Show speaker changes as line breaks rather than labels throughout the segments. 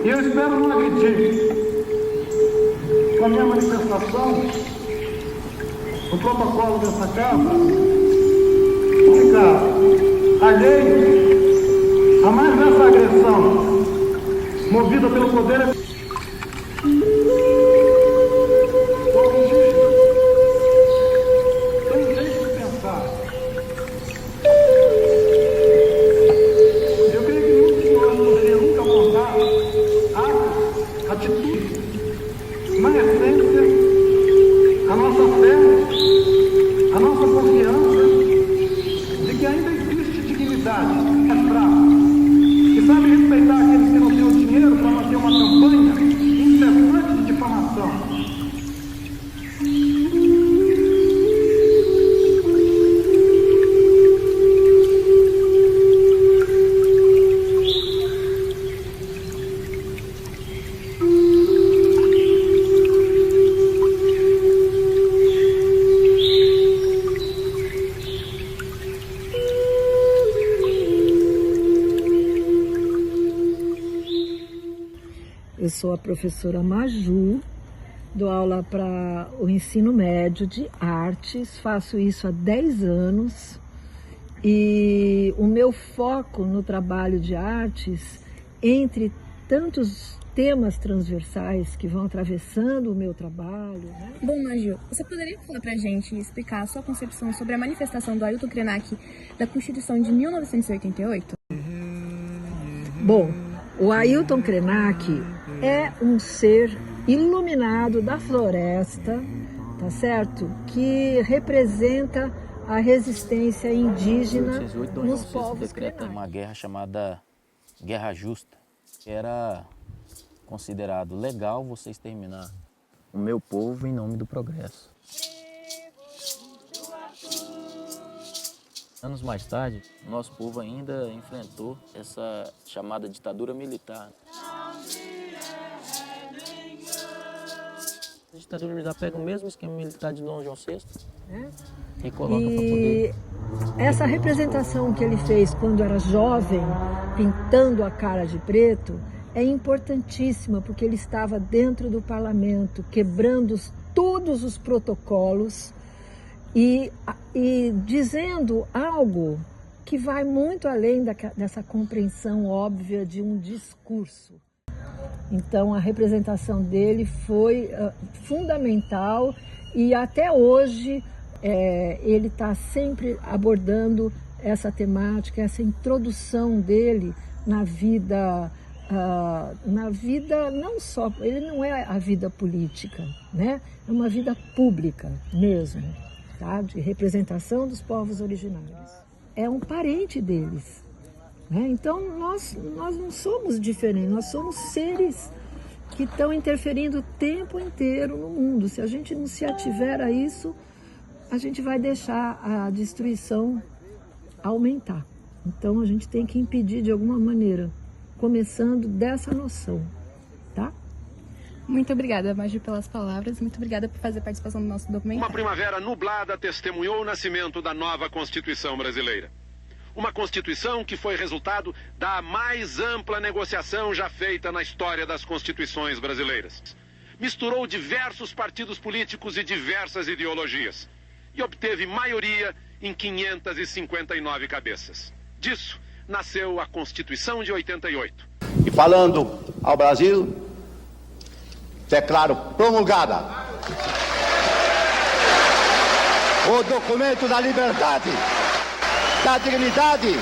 E eu espero não agredir com a minha manifestação o protocolo dessa casa ficar alheio a mais essa agressão movida pelo poder.
Eu sou a professora Maju, dou aula para o ensino médio de artes, faço isso há 10 anos e o meu foco no trabalho de artes, entre tantos temas transversais que vão atravessando o meu trabalho. Né?
Bom, Maju, você poderia falar para a gente e explicar a sua concepção sobre a manifestação do Ailton Krenak da Constituição de 1988?
Bom, o Ailton Krenak é um ser iluminado da floresta, tá certo? Que representa a resistência indígena nos povos
decreta uma guerra chamada Guerra Justa, que era considerado legal você exterminar o meu povo em nome do progresso. Anos mais tarde, nosso povo ainda enfrentou essa chamada ditadura militar. A ditadura militar pega o mesmo esquema militar de Dom João VI e coloca para poder.
Essa representação que ele fez quando era jovem, pintando a cara de preto, é importantíssima porque ele estava dentro do parlamento, quebrando todos os protocolos e dizendo algo que vai muito além dessa compreensão óbvia de um discurso. Então a representação dele foi fundamental e até hoje ele está sempre abordando essa temática, essa introdução dele na vida não só, ele não é a vida política, né? É uma vida pública mesmo, tá? De representação dos povos originários. É um parente deles. Então nós não somos diferentes, nós somos seres que estão interferindo o tempo inteiro no mundo. Se a gente não se ativer a isso, a gente vai deixar a destruição aumentar. Então a gente tem que impedir de alguma maneira, começando dessa noção, tá?
Muito obrigada, Maju, pelas palavras. Muito obrigada por fazer participação do nosso documentário.
Uma primavera nublada testemunhou o nascimento da nova Constituição brasileira. Uma Constituição que foi resultado da mais ampla negociação já feita na história das Constituições brasileiras. Misturou diversos partidos políticos e diversas ideologias e obteve maioria em 559 cabeças. Disso nasceu a Constituição de 88.
E falando ao Brasil, declaro promulgada o documento da liberdade, da dignidade,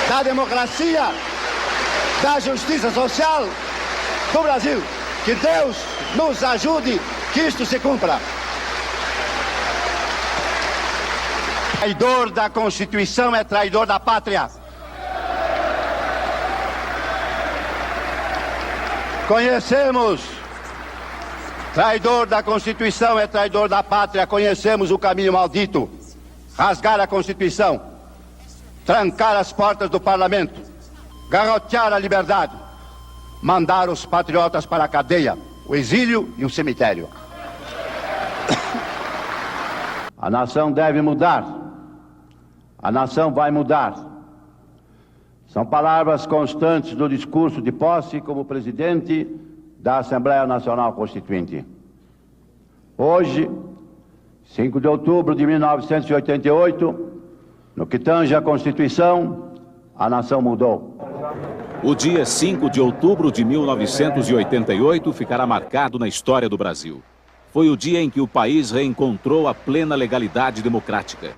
da democracia, da justiça social do Brasil. Que Deus nos ajude que isto se cumpra. Traidor da Constituição é traidor da pátria. Conhecemos, traidor da Constituição é traidor da pátria. Conhecemos o caminho maldito. Rasgar a Constituição, trancar as portas do parlamento, garrotear a liberdade, mandar os patriotas para a cadeia, o exílio e o cemitério. A nação deve mudar. A nação vai mudar. São palavras constantes do discurso de posse como presidente da Assembleia Nacional Constituinte. Hoje, 5 de outubro de 1988, no que tange à Constituição, a nação mudou.
O dia 5 de outubro de 1988 ficará marcado na história do Brasil. Foi o dia em que o país reencontrou a plena legalidade democrática.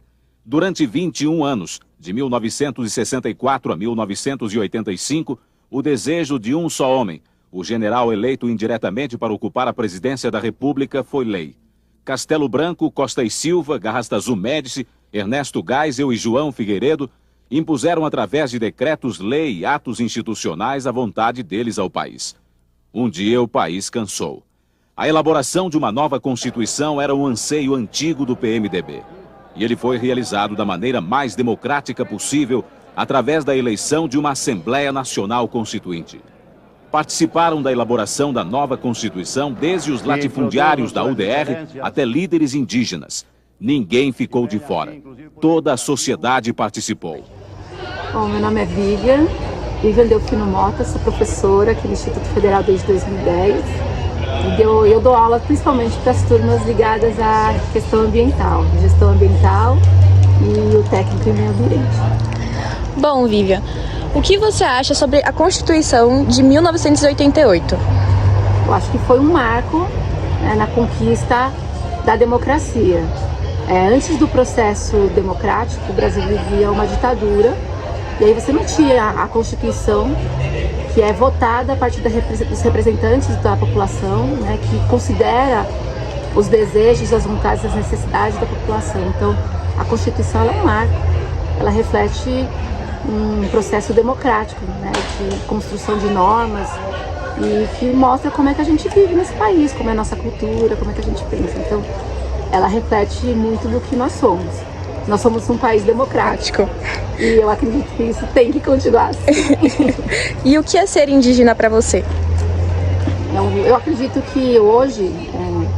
Durante 21 anos, de 1964 a 1985, o desejo de um só homem, o general eleito indiretamente para ocupar a presidência da República, foi lei. Castelo Branco, Costa e Silva, Garrastazu Médici, Ernesto Geisel e João Figueiredo impuseram através de decretos-lei e atos institucionais a vontade deles ao país. Um dia o país cansou. A elaboração de uma nova Constituição era um anseio antigo do PMDB. E ele foi realizado da maneira mais democrática possível, através da eleição de uma Assembleia Nacional Constituinte. Participaram da elaboração da nova Constituição desde os latifundiários da UDR até líderes indígenas. Ninguém ficou de fora. Toda a sociedade participou.
Bom, meu nome é Vivian Delfino Mota, sou professora aqui no Instituto Federal desde 2010. Eu dou aula principalmente para as turmas ligadas à questão ambiental, gestão ambiental e o técnico em meio ambiente.
Bom, Vivian, o que você acha sobre a Constituição de 1988?
Eu acho que foi um marco na conquista da democracia. Antes do processo democrático, o Brasil vivia uma ditadura, e aí você não tinha a Constituição, que é votada a partir dos representantes da população, né, que considera os desejos, as vontades, as necessidades da população. Então, a Constituição ela é um marco, ela reflete um processo democrático, né, de construção de normas e que mostra como é que a gente vive nesse país, como é a nossa cultura, como é que a gente pensa. Então, ela reflete muito do que nós somos. Nós somos um país democrático e eu acredito que isso tem que continuar assim.
E o que é ser indígena para você?
Eu acredito que hoje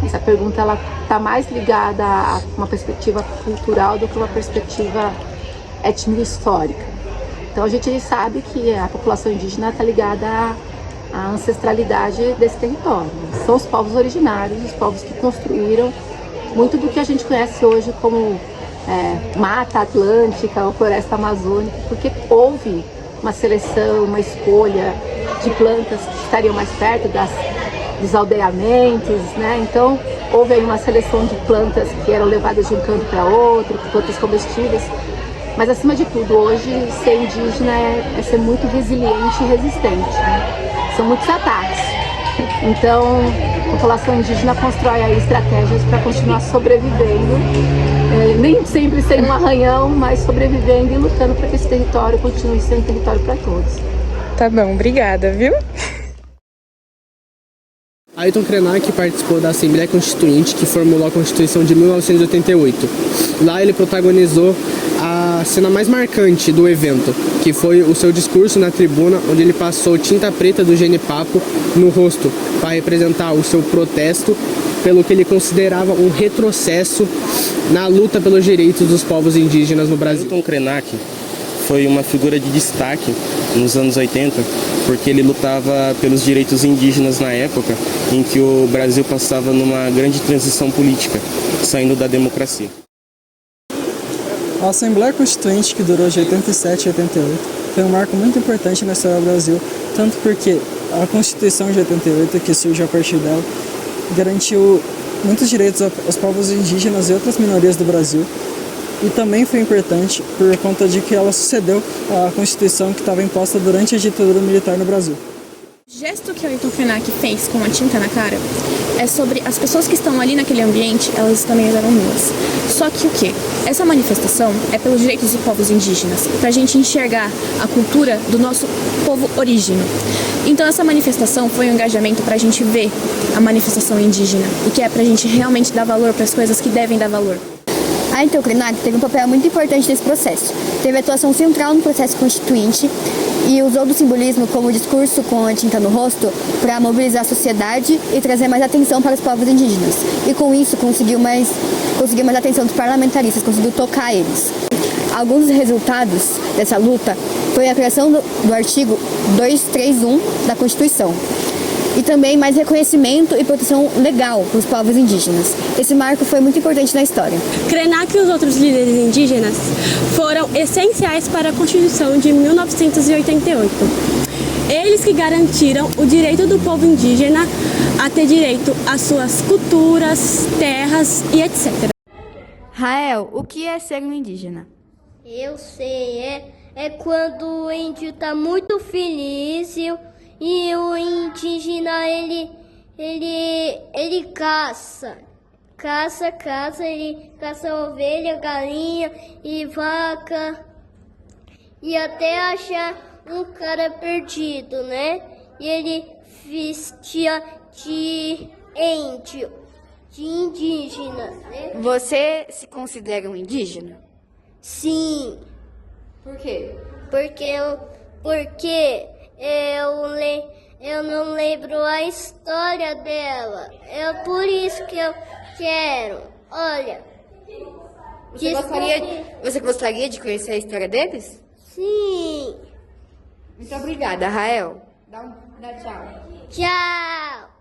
essa pergunta ela está mais ligada a uma perspectiva cultural do que uma perspectiva étnico-histórica. Então a gente sabe que a população indígena está ligada à ancestralidade desse território. São os povos originários, os povos que construíram muito do que a gente conhece hoje como Mata Atlântica ou Floresta Amazônica, porque houve uma seleção, uma escolha de plantas que estariam mais perto dos aldeamentos, né? Então houve aí uma seleção de plantas que eram levadas de um canto para outro, plantas comestíveis. Mas acima de tudo, hoje ser indígena é ser muito resiliente e resistente, né? São muitos ataques. Então, a população indígena constrói aí estratégias para continuar sobrevivendo, nem sempre sem um arranhão, mas sobrevivendo e lutando para que esse território continue sendo território para todos.
Tá bom, obrigada, viu?
Ailton Krenak participou da Assembleia Constituinte que formulou a Constituição de 1988. Lá ele protagonizou a cena mais marcante do evento, que foi o seu discurso na tribuna, onde ele passou tinta preta do genipapo no rosto para representar o seu protesto pelo que ele considerava um retrocesso na luta pelos direitos dos povos indígenas no Brasil.
Ailton Krenak foi uma figura de destaque nos anos 80, porque ele lutava pelos direitos indígenas na época em que o Brasil passava numa grande transição política, saindo da democracia.
A Assembleia Constituinte, que durou de 87 a 88, foi um marco muito importante na história do Brasil, tanto porque a Constituição de 88, que surge a partir dela, garantiu muitos direitos aos povos indígenas e outras minorias do Brasil, e também foi importante por conta de que ela sucedeu à Constituição que estava imposta durante a ditadura militar no Brasil.
O gesto que o Ailton Krenak fez com a tinta na cara é sobre as pessoas que estão ali naquele ambiente, elas também eram nuas. Só que o quê? Essa manifestação é pelos direitos dos povos indígenas, pra gente enxergar a cultura do nosso povo origino. Então essa manifestação foi um engajamento pra gente ver a manifestação indígena, e que é pra gente realmente dar valor para as coisas que devem dar valor.
Ailton Krenak teve um papel muito importante nesse processo. Teve atuação central no processo constituinte e usou do simbolismo como discurso com a tinta no rosto para mobilizar a sociedade e trazer mais atenção para os povos indígenas. E com isso conseguiu mais atenção dos parlamentaristas, conseguiu tocar eles. Alguns dos resultados dessa luta foi a criação do artigo 231 da Constituição. E também mais reconhecimento e proteção legal para os povos indígenas. Esse marco foi muito importante na história.
Krenak e os outros líderes indígenas foram essenciais para a Constituição de 1988. Eles que garantiram o direito do povo indígena a ter direito às suas culturas, terras e etc.
Rael, o que é ser um indígena?
Eu sei, é quando o índio está muito feliz e o indígena ele caça, ele caça ovelha, galinha e vaca e até achar um cara perdido, né? E ele vestia de índio, de indígena, né?
Você se considera um indígena?
Sim.
Por quê?
Porque eu não lembro a história dela. É por isso que eu quero. Olha.
Você gostaria de conhecer a história deles?
Sim.
Muito obrigada, Rael. Dá tchau.
Tchau.